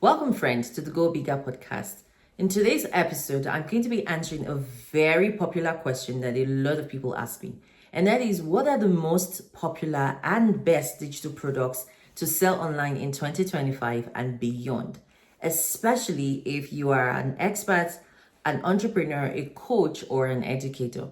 Welcome, friends, to the Go Bigger podcast. In today's episode, I'm going to be answering a very popular question that a lot of people ask me, and that is, what are the most popular and best digital products to sell online in 2025 and beyond, especially if you are an expert, an entrepreneur, a coach, or an educator.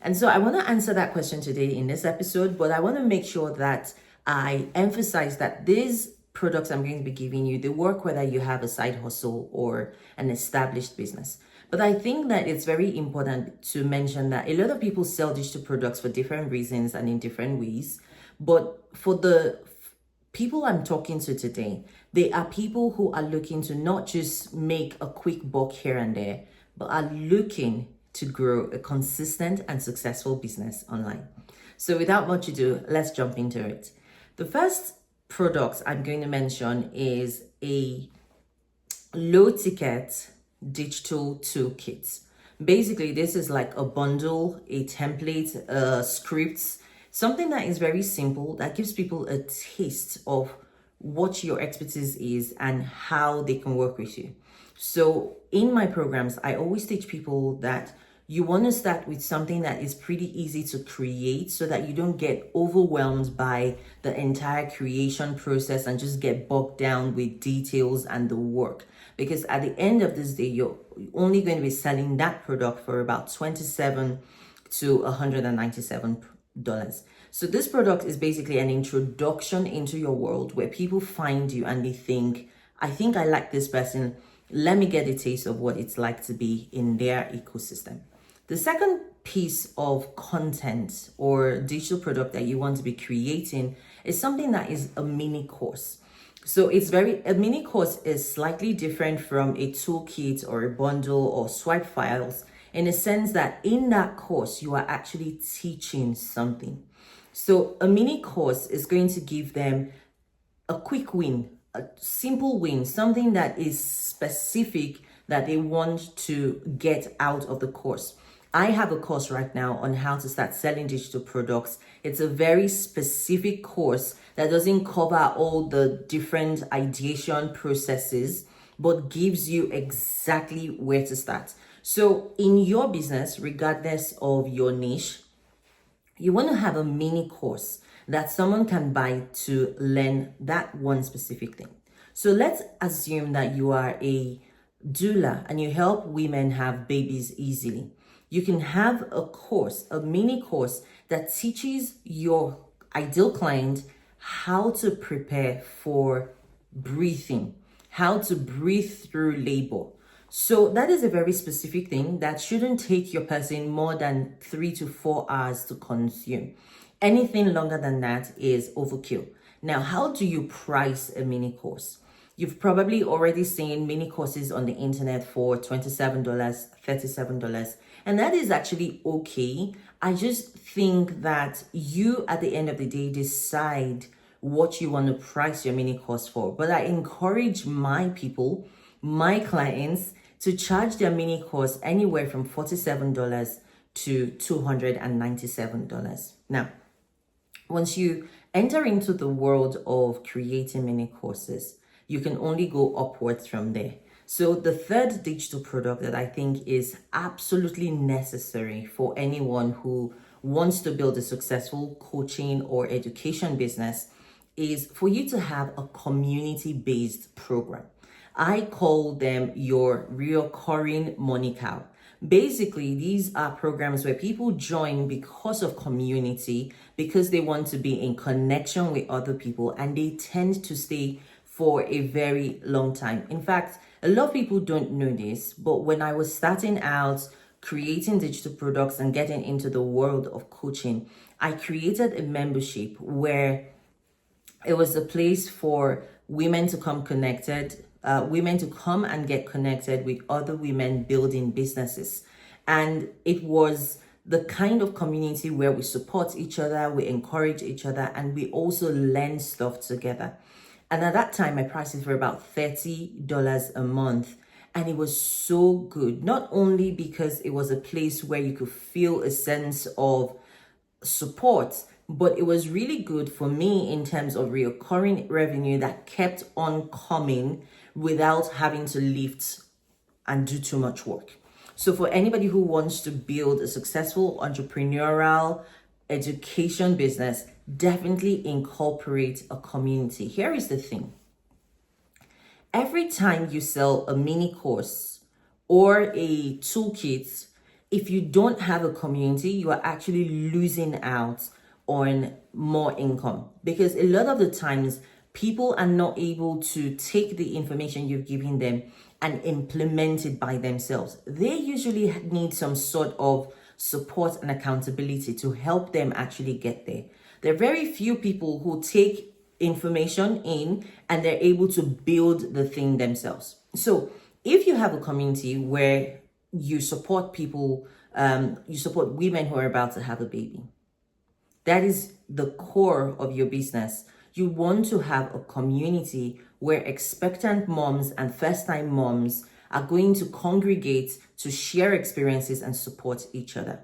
And so I want to answer that question today in this episode, but I want to make sure that I emphasize that these products I'm going to be giving you, they work whether you have a side hustle or an established business. But I think that it's very important to mention that a lot of people sell digital products for different reasons and in different ways. But for the people I'm talking to today, they are people who are looking to not just make a quick buck here and there, but are looking to grow a consistent and successful business online. So without much ado, let's jump into it. The first product I'm going to mention is a low ticket digital toolkit. Basically, this is like a bundle, a template, scripts, something that is very simple that gives people a taste of what your expertise is and how they can work with you. So in my programs, I always teach people that you want to start with something that is pretty easy to create so that you don't get overwhelmed by the entire creation process and just get bogged down with details and the work. Because at the end of this day, you're only going to be selling that product for about $27 to $197. So this product is basically an introduction into your world where people find you and they think, I think I like this person. Let me get a taste of what it's like to be in their ecosystem. The second piece of content or digital product that you want to be creating is something that is a mini course. So a mini course is slightly different from a toolkit or a bundle or swipe files in a sense that in that course, you are actually teaching something. So a mini course is going to give them a quick win, a simple win, something that is specific that they want to get out of the course. I have a course right now on how to start selling digital products. It's a very specific course that doesn't cover all the different ideation processes, but gives you exactly where to start. So in your business, regardless of your niche, you want to have a mini course that someone can buy to learn that one specific thing. So let's assume that you are a doula and you help women have babies easily. You can have a course, a mini course that teaches your ideal client how to prepare for breathing, how to breathe through labor. So that is a very specific thing that shouldn't take your person more than 3 to 4 hours to consume. Anything longer than that is overkill. Now, how do you price a mini course? You've probably already seen mini courses on the internet for $27, $37, and that is actually okay. I just think that you, at the end of the day, decide what you want to price your mini course for. But I encourage my people, my clients, to charge their mini course anywhere from $47 to $297. Now, once you enter into the world of creating mini courses, you can only go upwards from there. So the third digital product that I think is absolutely necessary for anyone who wants to build a successful coaching or education business is for you to have a community-based program. I call them your recurring money cow. Basically, these are programs where people join because of community, because they want to be in connection with other people, and they tend to stay for a very long time. In fact, a lot of people don't know this, but when I was starting out creating digital products and getting into the world of coaching, I created a membership where it was a place for women to come connected, women to come and get connected with other women building businesses. And it was the kind of community where we support each other, we encourage each other, and we also learn stuff together. And at that time, my prices were about $30 a month. And it was so good, not only because it was a place where you could feel a sense of support, but it was really good for me in terms of recurring revenue that kept on coming without having to lift and do too much work. So for anybody who wants to build a successful entrepreneurial education business, definitely incorporate a community. Here is the thing. Every time you sell a mini course or a toolkit, if you don't have a community, you are actually losing out on more income, because a lot of the times people are not able to take the information you've given them and implement it by themselves. They usually need some sort of support and accountability to help them actually get there. There are very few people who take information in and they're able to build the thing themselves. So if you have a community where you support people, you support women who are about to have a baby, that is the core of your business. You want to have a community where expectant moms and first-time moms are going to congregate to share experiences and support each other.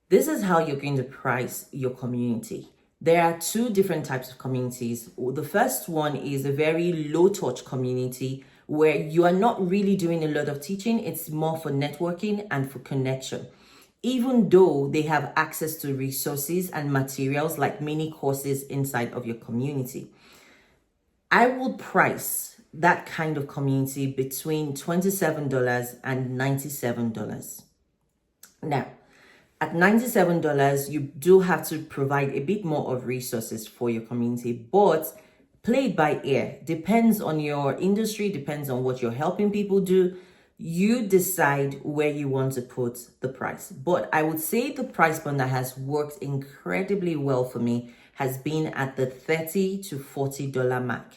This is how you're going to price your community. There are two different types of communities. The first one is a very low-touch community where you are not really doing a lot of teaching. It's more for networking and for connection. Even though they have access to resources and materials like mini courses inside of your community. I would price that kind of community between $27 and $97. Now, at $97, you do have to provide a bit more of resources for your community, but play it by ear. Depends on your industry, depends on what you're helping people do. You decide where you want to put the price. But I would say the price point that has worked incredibly well for me has been at the $30 to $40 mark.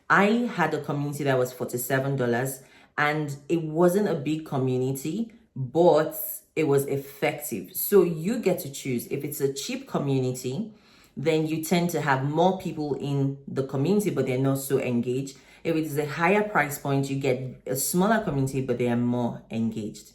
I had a community that was $47 and it wasn't a big community, but it was effective. So you get to choose. If it's a cheap community, then you tend to have more people in the community, but they're not so engaged. If it is a higher price point, you get a smaller community, but they are more engaged.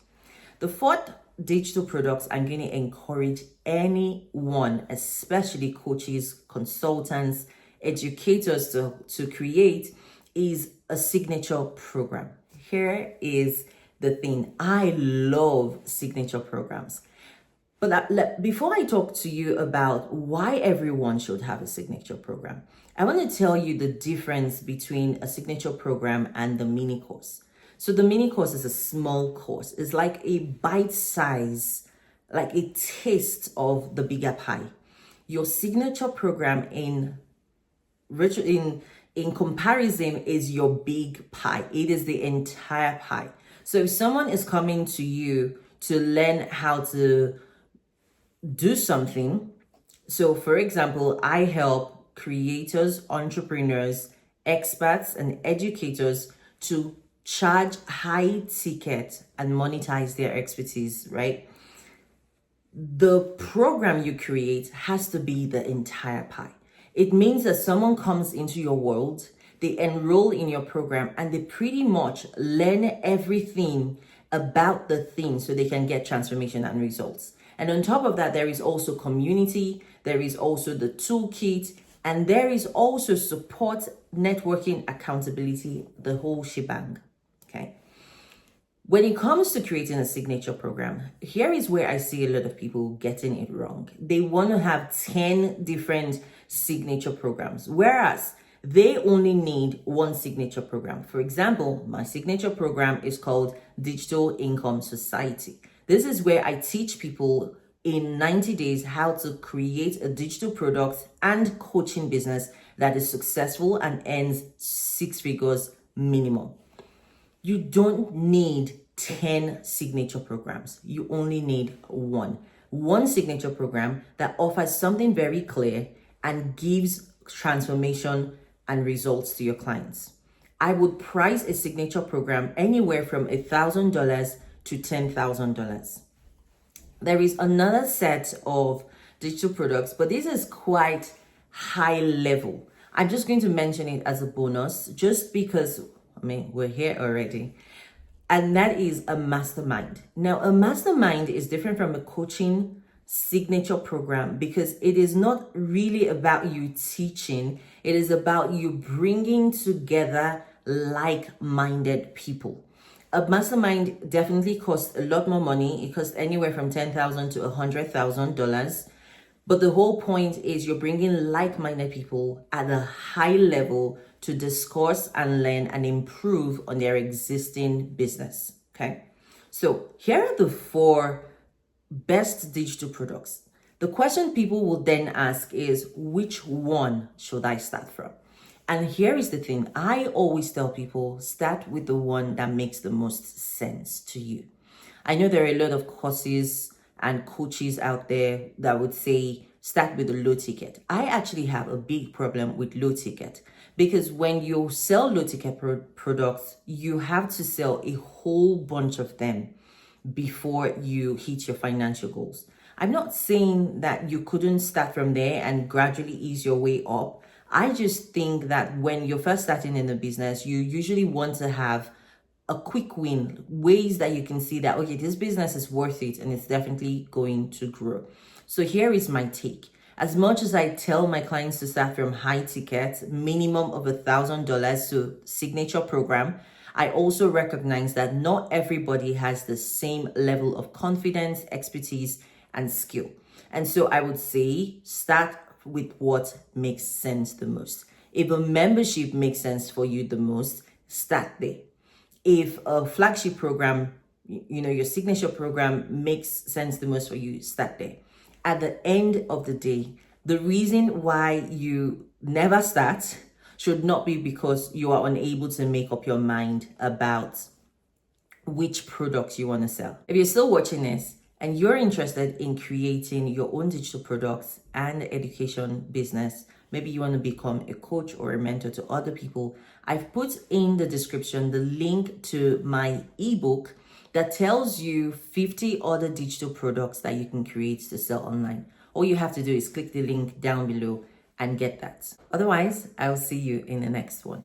The fourth digital products I'm going to encourage anyone, especially coaches, consultants, educators to create is a signature program. Here is the thing. I love signature programs. But before I talk to you about why everyone should have a signature program, I want to tell you the difference between a signature program and the mini course. So the mini course is a small course. It's like a bite size, like a taste of the bigger pie. Your signature program in comparison is your big pie. It is the entire pie. So if someone is coming to you to learn how to do something, so for example, I help creators, entrepreneurs, experts, and educators to charge high ticket and monetize their expertise, right? The program you create has to be the entire pie. It means that someone comes into your world, they enroll in your program, and they pretty much learn everything about the thing so they can get transformation and results. And on top of that, there is also community, there is also the toolkit, and there is also support, networking, accountability, the whole shebang, okay? When it comes to creating a signature program, here is where I see a lot of people getting it wrong. They want to have 10 different signature programs, whereas they only need one signature program. For example, my signature program is called Digital Income Society. This is where I teach people in 90 days how to create a digital product and coaching business that is successful and earns 6 figures minimum. You don't need 10 signature programs. You only need one signature program that offers something very clear and gives transformation and results to your clients. I would price a signature program anywhere from $1,000 to $10,000. There is another set of digital products, but this is quite high level. I'm just going to mention it as a bonus just because, we're here already. And that is a mastermind. Now, a mastermind is different from a coaching signature program because it is not really about you teaching. It is about you bringing together like-minded people. A mastermind definitely costs a lot more money. It costs anywhere from $10,000 to $100,000. But the whole point is you're bringing like-minded people at a high level to discuss and learn and improve on their existing business. Okay. So here are the 4 best digital products. The question people will then ask is, which one should I start from? And here is the thing. I always tell people, start with the one that makes the most sense to you. I know there are a lot of courses and coaches out there that would say, start with a low ticket. I actually have a big problem with low ticket, because when you sell low ticket products, you have to sell a whole bunch of them before you hit your financial goals. I'm not saying that you couldn't start from there and gradually ease your way up. I just think that when you're first starting in a business, you usually want to have a quick win, ways that you can see that, okay, this business is worth it and it's definitely going to grow. So here is my take. As much as I tell my clients to start from high ticket, minimum of $1,000 to signature program, I also recognize that not everybody has the same level of confidence, expertise, and skill. And so I would say start with what makes sense the most. If a membership makes sense for you the most, start there. If a flagship program, your signature program makes sense the most for you, start there. At the end of the day, the reason why you never start should not be because you are unable to make up your mind about which products you want to sell. If you're still watching this and you're interested in creating your own digital products and education business, maybe you want to become a coach or a mentor to other people, I've put in the description the link to my ebook that tells you 50 other digital products that you can create to sell online. All you have to do is click the link down below and get that. Otherwise, I'll see you in the next one.